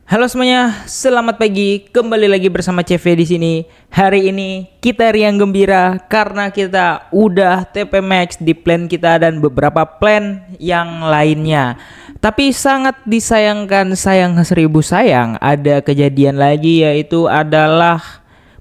Halo semuanya, selamat pagi. Kembali lagi bersama CV di sini. Hari ini kita riang gembira karena kita udah TP Max di plan kita dan beberapa plan yang lainnya. Tapi sangat disayangkan, sayang seribu sayang, ada kejadian lagi, yaitu adalah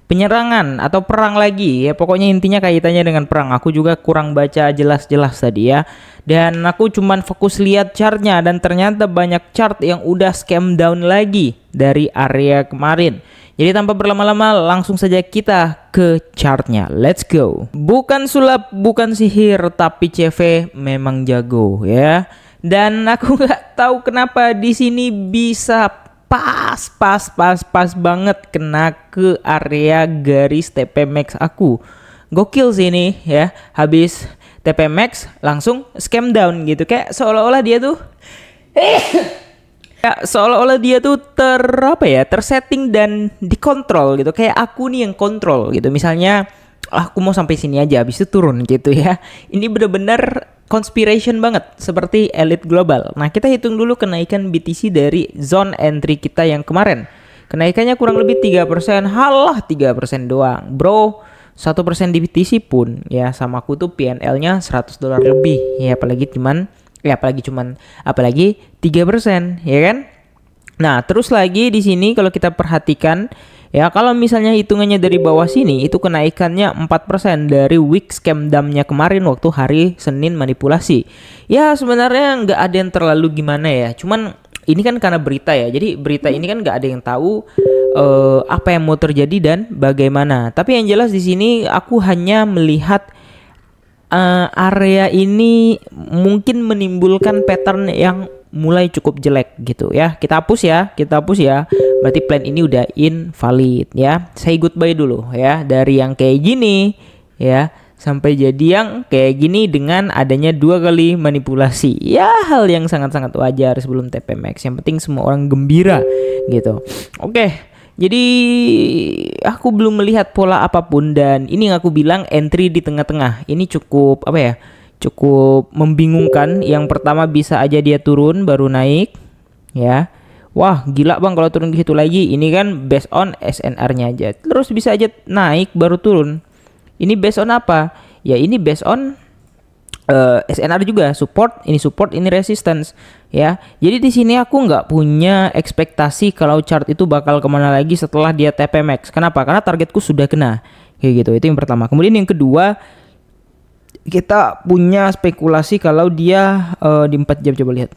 penyerangan atau perang lagi ya, pokoknya intinya kaitannya dengan perang. Aku juga kurang baca jelas-jelas tadi ya, dan aku cuman fokus lihat chartnya dan ternyata banyak chart yang udah scam down lagi dari area kemarin. Jadi tanpa berlama-lama langsung saja kita ke chartnya. Let's go. Bukan sulap, bukan sihir, tapi CV memang jago ya. Dan aku nggak tahu kenapa di sini bisa pas banget kena ke area garis TP Max aku. Gokil sih ini ya. Habis TP Max langsung scam down gitu, kayak seolah-olah dia tuh tersetting dan dikontrol gitu, kayak aku nih yang kontrol gitu. Misalnya aku mau sampai sini aja, habis itu turun gitu ya. Ini bener-bener conspiration banget, seperti elite global. Nah, kita hitung dulu kenaikan BTC dari zone entry kita yang kemarin. Kenaikannya kurang lebih 3%. Halah, 3% doang bro. 1% di BTC pun ya sama aku tuh PNL-nya $100 lebih ya, apalagi 3% ya kan. Nah, terus lagi di sini kalau kita perhatikan ya, kalau misalnya hitungannya dari bawah sini, itu kenaikannya 4% dari week scam dump-nya kemarin waktu hari Senin manipulasi. Ya sebenarnya nggak ada yang terlalu gimana ya, cuman ini kan karena berita ya, jadi berita ini kan nggak ada yang tahu apa yang mau terjadi dan bagaimana. Tapi yang jelas di sini aku hanya melihat area ini mungkin menimbulkan pattern yang mulai cukup jelek gitu ya. Kita hapus ya. Berarti plan ini udah invalid ya. Say goodbye dulu ya, dari yang kayak gini ya sampai jadi yang kayak gini dengan adanya 2 kali manipulasi. Ya, hal yang sangat-sangat wajar sebelum TP Max. Yang penting semua orang gembira gitu. Oke. Jadi aku belum melihat pola apapun, dan ini yang aku bilang entry di tengah-tengah. Ini cukup cukup membingungkan. Yang pertama bisa aja dia turun baru naik ya. Wah, gila bang kalau turun ke situ lagi. Ini kan based on SNR-nya aja. Terus bisa aja naik baru turun. Ini based on apa? Ya ini based on SNR juga, support, ini resistance ya. Jadi di sini aku nggak punya ekspektasi kalau chart itu bakal kemana lagi setelah dia TP Max. Kenapa? Karena targetku sudah kena kayak gitu. Itu yang pertama. Kemudian yang kedua, kita punya spekulasi kalau dia di 4 jam, coba lihat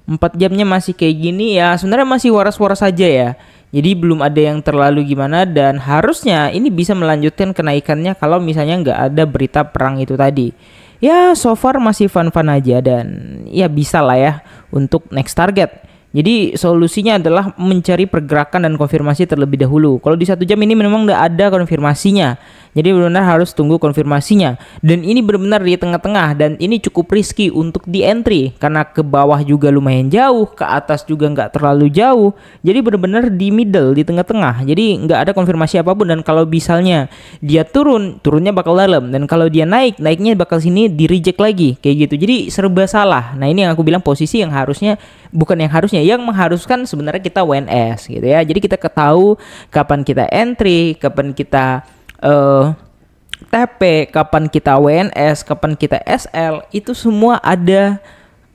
4 jamnya masih kayak gini ya, sebenarnya masih waras-waras saja ya. Jadi belum ada yang terlalu gimana, dan harusnya ini bisa melanjutkan kenaikannya kalau misalnya nggak ada berita perang itu tadi. Ya so far masih fun-fun aja, dan ya bisa lah ya untuk next target. Jadi solusinya adalah mencari pergerakan dan konfirmasi terlebih dahulu. Kalau di 1 jam ini memang nggak ada konfirmasinya, jadi benar-benar harus tunggu konfirmasinya. Dan ini benar-benar di tengah-tengah, dan ini cukup risky untuk di entry karena ke bawah juga lumayan jauh, ke atas juga nggak terlalu jauh. Jadi benar-benar di middle, di tengah-tengah. Jadi nggak ada konfirmasi apapun, dan kalau misalnya dia turunnya bakal dalam, dan kalau dia naiknya bakal sini di reject lagi kayak gitu. Jadi serba salah. Nah, ini yang aku bilang posisi yang yang mengharuskan sebenarnya kita WNS gitu ya. Jadi kita ketahui kapan kita entry, kapan kita TP, kapan kita WNS, kapan kita SL, itu semua ada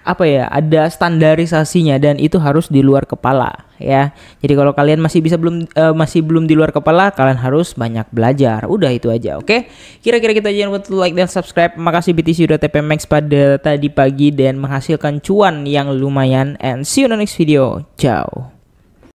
ada standarisasinya, dan itu harus di luar kepala ya. Jadi kalau kalian masih belum di luar kepala, kalian harus banyak belajar. Udah itu aja, oke? Kira-kira kita jangan lupa like dan subscribe. Makasih BTC udah TP Max pada tadi pagi dan menghasilkan cuan yang lumayan, and see you in the next video. Ciao.